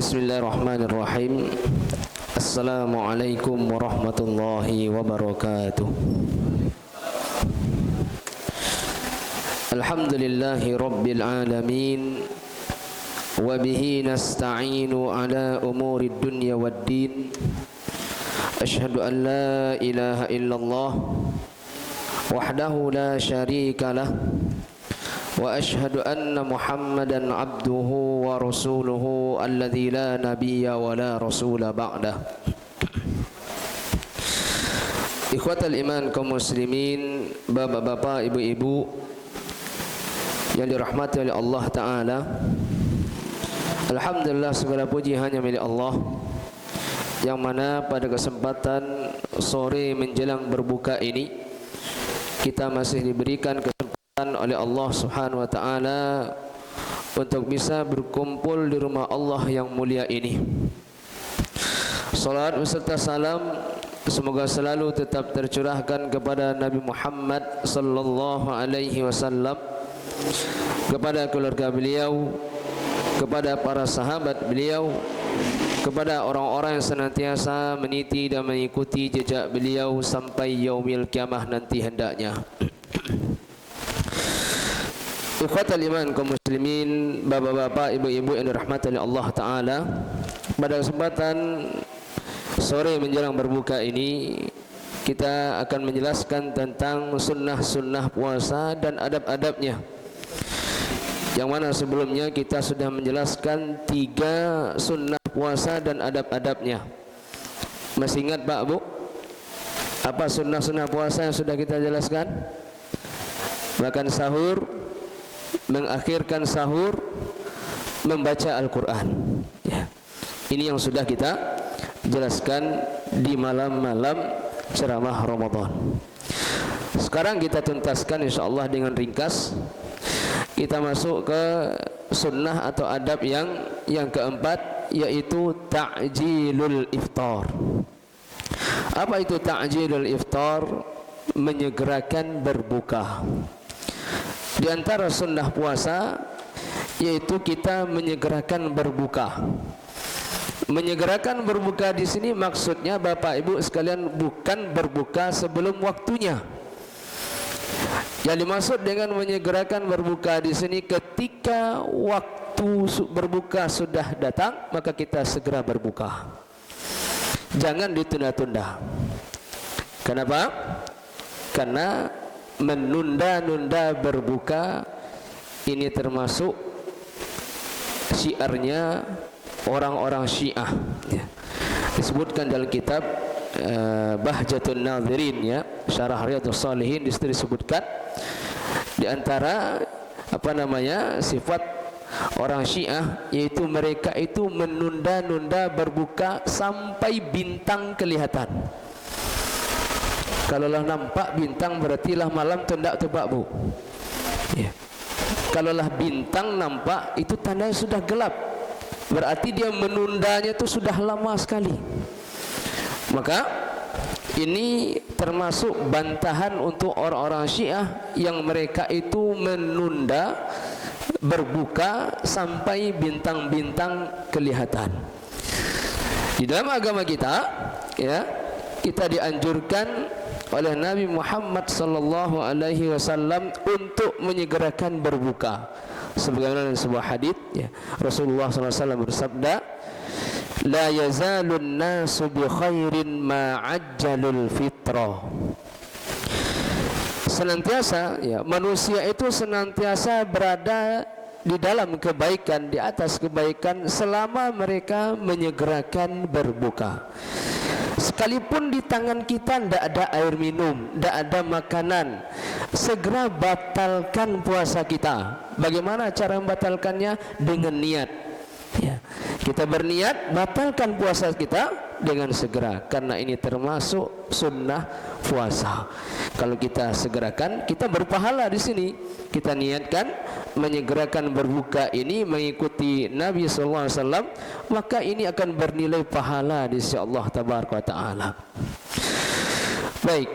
Bismillahirrahmanirrahim. Assalamualaikum warahmatullahi wabarakatuh. Alhamdulillahi rabbil alamin. Wa bihi nasta'inu ala umuri dunya waddin. Ashhadu an la ilaha illallah wahdahu la syarika lah. Wa ashhadu anna Muhammadan abduhu wa rasuluhu alladzi la nabiyya wa la rasula ba'dah. Ikhwatal iman kaum muslimin, bapak-bapak, ibu-ibu yang dirahmati oleh Allah Ta'ala, alhamdulillah segala puji hanya milik Allah, yang mana pada kesempatan sore menjelang berbuka ini kita masih diberikan kesempatan oleh Allah Subhanahu wa taala untuk bisa berkumpul di rumah Allah yang mulia ini. Salat beserta salam semoga selalu tetap tercurahkan kepada Nabi Muhammad sallallahu alaihi wasallam, kepada keluarga beliau, kepada para sahabat beliau, kepada orang-orang yang senantiasa meniti dan mengikuti jejak beliau sampai yaumil kiamah nanti hendaknya. Ikhwatal iman kaum muslimin, bapak-bapak, ibu-ibu yang dirahmati oleh Allah Ta'ala, pada kesempatan sore menjelang berbuka ini kita akan menjelaskan tentang sunnah-sunnah puasa dan adab-adabnya, yang mana sebelumnya kita sudah menjelaskan 3 sunnah puasa dan adab-adabnya. Masih ingat Pak Bu? Apa sunnah-sunnah puasa yang sudah kita jelaskan? Makan sahur, mengakhirkan sahur, membaca Al-Quran ya. Ini yang sudah kita jelaskan di malam-malam ceramah Ramadan. Sekarang kita tuntaskan insyaAllah dengan ringkas. Kita masuk ke sunnah atau adab yang keempat, yaitu ta'jilul iftar. Apa itu ta'jilul iftar? Menyegerakan berbuka. Di antara sunnah puasa yaitu kita menyegerakan berbuka. Menyegerakan berbuka di sini maksudnya Bapak Ibu sekalian bukan berbuka sebelum waktunya. Yang dimaksud dengan menyegerakan berbuka di sini, ketika waktu berbuka sudah datang maka kita segera berbuka. Jangan ditunda-tunda. Kenapa? Karena menunda-nunda berbuka ini termasuk syiarnya orang-orang Syiah ya. Disebutkan dalam kitab Bahjatun Nadhirin ya, Syarah Riyadhus Shalihin, disebutkan di antara sifat orang Syiah yaitu mereka itu menunda-nunda berbuka sampai bintang kelihatan. Kalaulah nampak bintang berartilah malam tunda tu Pak Bu ya. Kalaulah bintang nampak itu tandanya sudah gelap, berarti dia menundanya itu sudah lama sekali. Maka ini termasuk bantahan untuk orang-orang Syiah yang mereka itu menunda berbuka sampai bintang-bintang kelihatan. Di dalam agama kita ya, kita dianjurkan oleh Nabi Muhammad sallallahu alaihi wasallam untuk menyegerakan berbuka. Sebagaimana dalam sebuah hadis ya, Rasulullah sallallahu alaihi wasallam bersabda, la yazalun nasu bi khairin ma ajjalul fitrah. Senantiasa ya, manusia itu senantiasa berada di dalam kebaikan, di atas kebaikan selama mereka menyegerakan berbuka. Sekalipun di tangan kita tidak ada air minum, tidak ada makanan, segera batalkan puasa kita. Bagaimana cara membatalkannya? Dengan niat ya. Kita berniat batalkan puasa kita dengan segera, karena ini termasuk sunnah puasa. Kalau kita segerakan, kita berpahala di sini. Kita niatkan menyegerakan berbuka ini mengikuti Nabi sallallahu alaihi wasallam, maka ini akan bernilai pahala di sisi Allah tabaraka wa taala. Baik,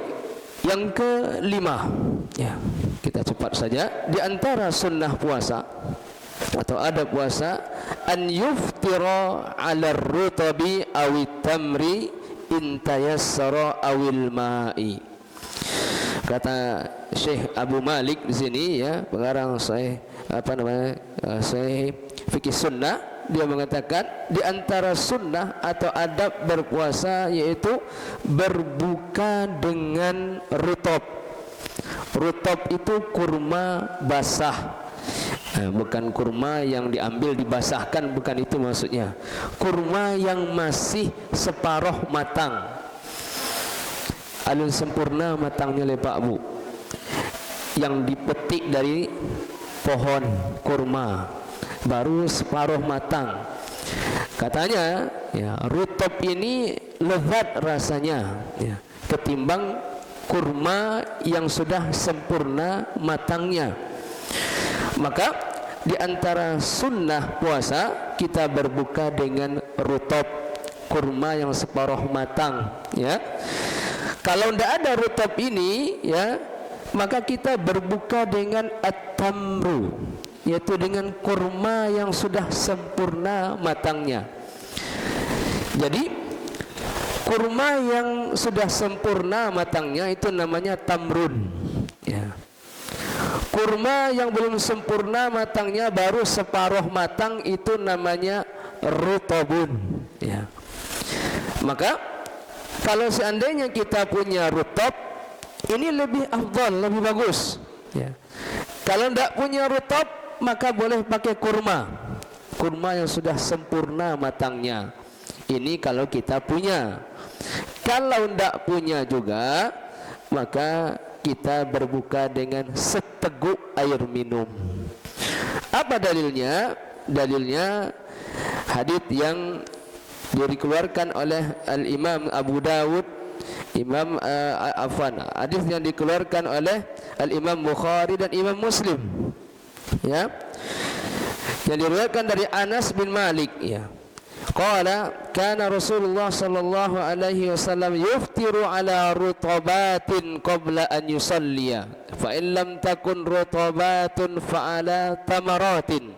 yang kelima ya, kita cepat saja. Di antara sunnah puasa atau ada puasa an yuftira 'ala ar-rutabi awit tamri in tayassara awil ma'i. Kata Syekh Abu Malik di sini ya, pengarang Sahih Sahih Fikih Sunnah, dia mengatakan di antara sunnah atau adab berpuasa yaitu berbuka dengan rutab. Rutab itu kurma basah. Bukan kurma yang diambil dibasahkan, bukan itu maksudnya. Kurma yang masih separuh matang, alun sempurna matangnya oleh Pak Bu, yang dipetik dari pohon kurma baru separuh matang. Katanya ya, rutab ini lezat rasanya ya, ketimbang kurma yang sudah sempurna matangnya. Maka di antara sunnah puasa kita berbuka dengan rutab, kurma yang separuh matang ya. Kalau tidak ada rutab ini ya, maka kita berbuka dengan at-tamru, yaitu dengan kurma yang sudah sempurna matangnya. Jadi kurma yang sudah sempurna matangnya itu namanya tamrun ya. Kurma yang belum sempurna matangnya, baru separuh matang, itu namanya rutabun ya. Maka kalau seandainya kita punya rutab, ini lebih afdal, lebih bagus ya. Kalau tidak punya rutab, maka boleh pakai kurma, kurma yang sudah sempurna matangnya. Ini kalau kita punya. Kalau tidak punya juga, maka kita berbuka dengan seteguk air minum. Apa dalilnya? Dalilnya hadis yang dikeluarkan oleh Al-Imam Abu Dawud, hadis yang dikeluarkan oleh Al-Imam Bukhari dan Imam Muslim ya, yang diriwayatkan dari Anas bin Malik ya. Qala kana Rasulullah sallallahu alaihi wasallam yuftiru ala rutabatin qabla an yusalliya, fa in lam takun rutabatun fa ala tamaratin,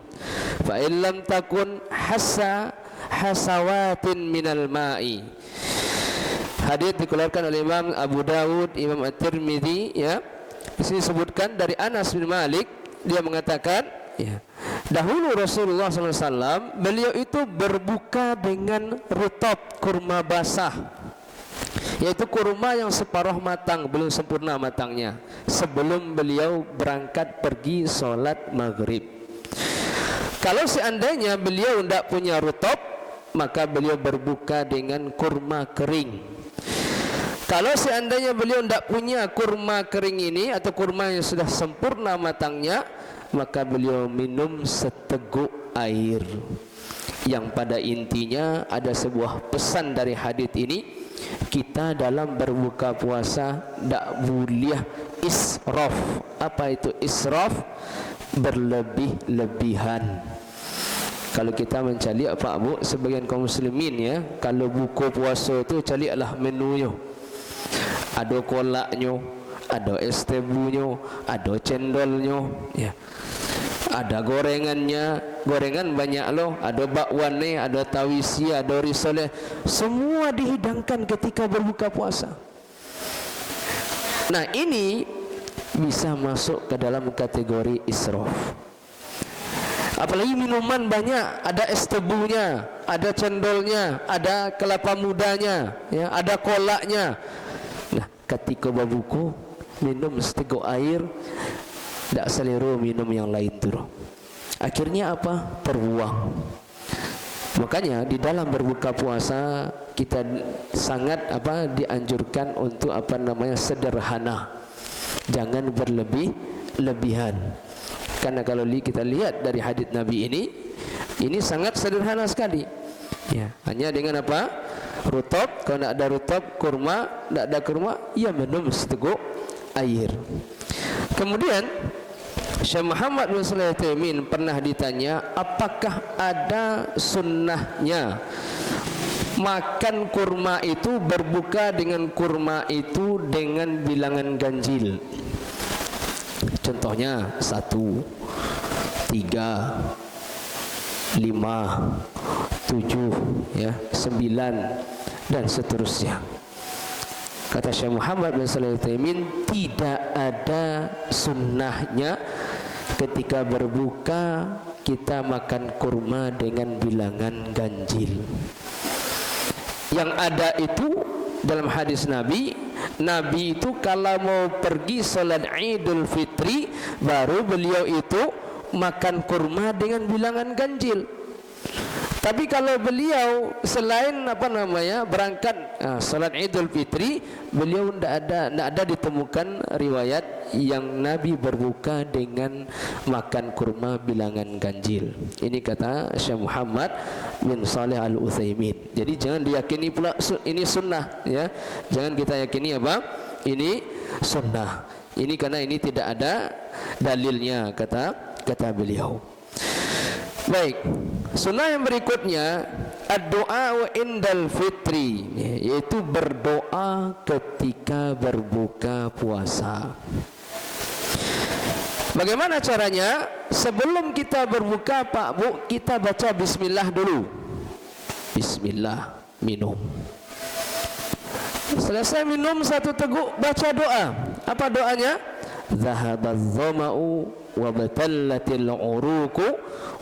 fa in lam takun hasawatin minal ma'i. Hadis dikeluarkan oleh Imam Abu Dawud, Imam At-Tirmidzi ya. Di sini disebutkan dari Anas bin Malik, dia mengatakan ya, dahulu Rasulullah SAW beliau itu berbuka dengan rutab, kurma basah, yaitu kurma yang separuh matang, belum sempurna matangnya, sebelum beliau berangkat pergi sholat maghrib. Kalau seandainya beliau tidak punya rutab, maka beliau berbuka dengan kurma kering. Kalau seandainya beliau tidak punya kurma kering ini atau kurma yang sudah sempurna matangnya, maka beliau minum seteguk air. Yang pada intinya ada sebuah pesan dari hadis ini, kita dalam berbuka puasa tidak boleh israf. Apa itu israf? Berlebih-lebihan. Kalau kita mencari Pak Bu, sebagian kaum muslimin ya, kalau buka puasa tu carilah menunya. Ada kolaknya, ada es tebunya, ada cendolnya ya. Ada gorengannya, gorengan banyak loh, ada bakwan nih, ada tawisi, ada risole, semua dihidangkan ketika berbuka puasa. Nah, ini bisa masuk ke dalam kategori israf. Apalagi minuman banyak, ada es tebunya, ada cendolnya, ada kelapa mudanya, ya, ada kolaknya. Nah, ketika berbuka minum seteguk air, tidak selera minum yang lain tu. Akhirnya apa? Terbuang. Makanya di dalam berbuka puasa kita sangat dianjurkan untuk sederhana. Jangan berlebih-lebihan. Karena kalau kita lihat dari hadis Nabi ini sangat sederhana sekali. Ya, hanya dengan apa? Rutab. Kalau tidak ada rutab, kurma. Tidak ada kurma, ya minum seteguk air. Kemudian Syekh Muhammad bin Shalih Al-Utsaimin pernah ditanya, apakah ada sunnahnya makan kurma itu, berbuka dengan kurma itu dengan bilangan ganjil? Contohnya 1, 3, 5, 7, ya, 9 dan seterusnya. Kata Syekh Muhammad bin Shalih Al-Utsaimin, tidak ada sunnahnya ketika berbuka kita makan kurma dengan bilangan ganjil. Yang ada itu dalam hadis Nabi itu kalau mau pergi salat Idul Fitri baru beliau itu makan kurma dengan bilangan ganjil. Tapi kalau beliau selain berangkat salat Idul Fitri, beliau tidak ada ditemukan riwayat yang Nabi berbuka dengan makan kurma bilangan ganjil. Ini kata Syekh Muhammad bin Shalih Al-Utsaimin. Jadi jangan diyakini pula ini sunnah, ya. Jangan kita yakini apa? Ini sunnah. Ini karena ini tidak ada dalilnya, kata beliau. Baik, sunnah yang berikutnya ad-du'a indal fitri, yaitu berdoa ketika berbuka puasa. Bagaimana caranya? Sebelum kita berbuka, Pak Bu, kita baca bismillah dulu. Bismillah, minum. Selesai minum satu teguk, baca doa. Apa doanya? Zahabadz dhama'u wa batallatil uruqu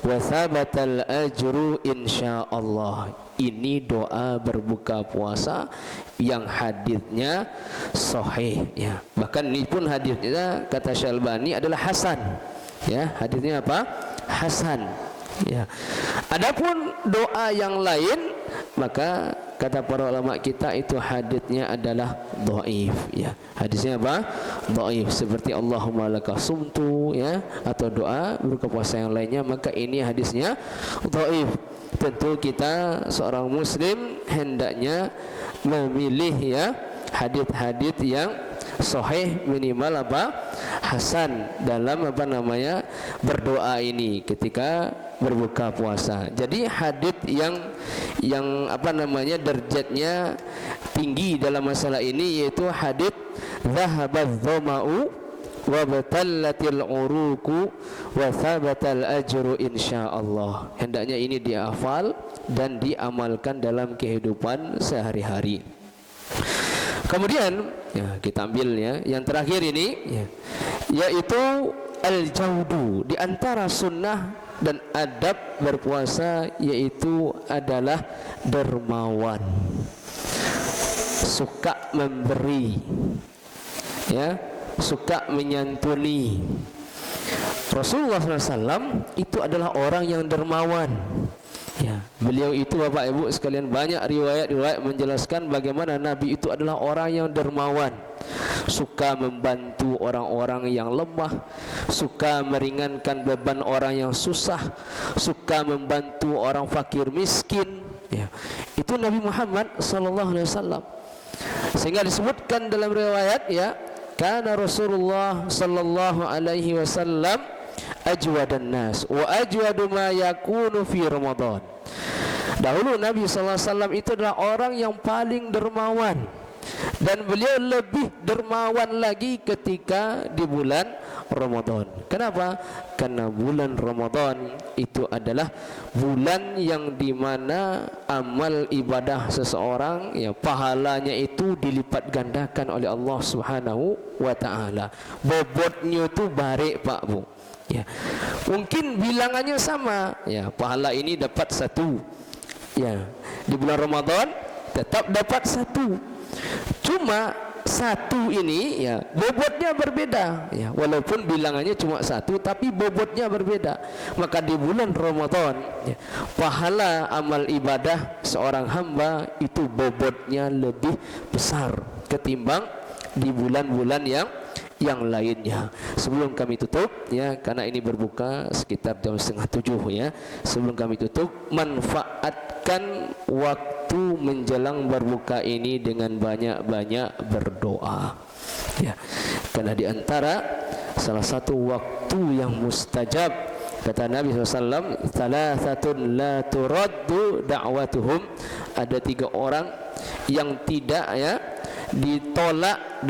wa thabatal ajru insyaallah. Ini doa berbuka puasa yang hadisnya sahih, ya. Bahkan ini pun hadisnya kata Syalbani adalah hasan, ya. Hadisnya apa? Hasan, ya. Adapun doa yang lain maka kata para ulama kita itu hadisnya adalah dhaif, ya. Hadisnya apa? Dhaif, seperti Allahumma laka sumtu, ya, atau doa berbuka puasa yang lainnya, maka ini hadisnya dhaif. Tentu kita seorang muslim hendaknya memilih, ya, hadis-hadis yang sahih, minimal apa? Hasan dalam berdoa ini ketika berbuka puasa. Jadi hadis yang derajatnya tinggi dalam masalah ini yaitu hadis zahabadz dhama'u wa batallatil uruqu wa thabatal ajru insyaallah. Hendaknya ini dihafal dan diamalkan dalam kehidupan sehari-hari. Kemudian, ya, kita ambil, ya, yang terakhir ini, ya, yaitu al-jaudu. Di antara sunnah dan adab berpuasa yaitu adalah dermawan, suka memberi, ya, suka menyantuni. Rasulullah SAW itu adalah orang yang dermawan, ya. Beliau itu, Bapak Ibu sekalian, banyak riwayat menjelaskan bagaimana Nabi itu adalah orang yang dermawan, suka membantu orang-orang yang lemah, suka meringankan beban orang yang susah, suka membantu orang fakir miskin, ya. Itu Nabi Muhammad SAW. Sehingga disebutkan dalam riwayat, ya, kana Rasulullah sallallahu alaihi wasallam ajwadan nas wa ajwadu ma yakunu fi Ramadan. Dahulu Nabi SAW itu adalah orang yang paling dermawan, dan beliau lebih dermawan lagi ketika di bulan Ramadan. Kenapa? Karena bulan Ramadan itu adalah bulan yang dimana amal ibadah seseorang, ya, pahalanya itu dilipat gandakan oleh Allah Subhanahu wa ta'ala. Bobotnya itu barik, Pak Bu, ya. Mungkin bilangannya sama, ya, pahala ini dapat 1, ya, di bulan Ramadan tetap dapat 1. Cuma 1 ini, ya, bobotnya berbeda, ya. Walaupun bilangannya cuma 1 tapi bobotnya berbeda. Maka di bulan Ramadan, ya, pahala amal ibadah seorang hamba itu bobotnya lebih besar ketimbang di bulan-bulan yang lainnya. Sebelum kami tutup, ya, karena ini berbuka sekitar jam 6:30, ya. Sebelum kami tutup, manfaatkan waktu menjelang berbuka ini dengan banyak-banyak berdoa, ya. Karena di antara salah satu waktu yang mustajab, kata Nabi SAW, thalathatun la turaddu da'watuhum, ada 3 orang yang tidak, ya, ditolak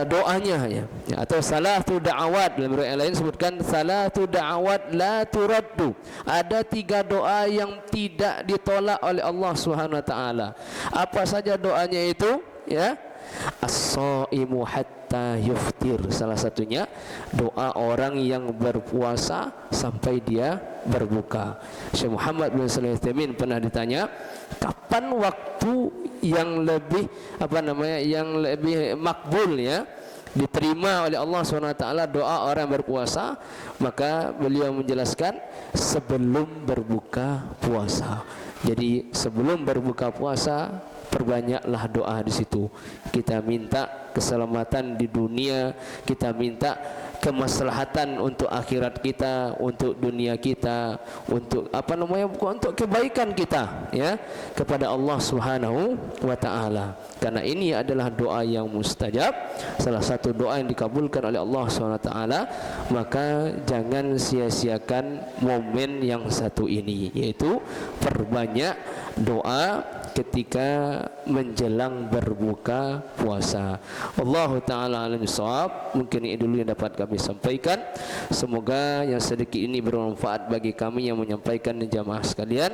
doanya ya. Atau salatu da'awat, dalam riwayat lain sebutkan salatu da'awat la turaddu. Ada 3 doa yang tidak ditolak oleh Allah Subhanahu wa taala. Apa saja doanya itu? Ya. As-shaimu hatta yuftir. Salah satunya doa orang yang berpuasa sampai dia berbuka. Syekh Muhammad bin Shalih Al-Utsaimin pernah ditanya, kapan waktu yang lebih yang lebih makbul ya, diterima oleh Allah SWT doa orang berpuasa? Maka beliau menjelaskan sebelum berbuka puasa. Jadi sebelum berbuka puasa perbanyaklah doa di situ. Kita minta keselamatan di dunia, kita minta kemaslahatan untuk akhirat kita, untuk dunia kita, untuk untuk kebaikan kita ya kepada Allah Subhanahu wa taala. Karena ini adalah doa yang mustajab, salah satu doa yang dikabulkan oleh Allah Subhanahu wa taala. Maka jangan sia-siakan momen yang satu ini, yaitu perbanyak doa ketika menjelang berbuka puasa. Allah taala alim shawab. Mungkin ini dulu yang dapat kami sampaikan. Semoga yang sedikit ini bermanfaat bagi kami yang menyampaikan dan jamaah sekalian.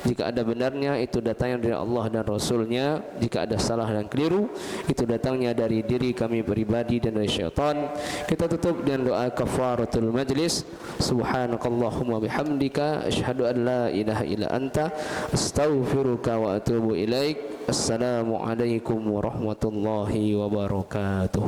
Jika ada benarnya itu datangnya dari Allah dan Rasulnya. Jika ada salah dan keliru itu datangnya dari diri kami pribadi dan dari syaitan. Kita tutup dengan doa kafaratul majlis. Subhanakallahumma bihamdika asyhadu an la ilaha illa anta astaghfiruka wa atubu ilaik. Assalamualaikum warahmatullahi wabarakatuh.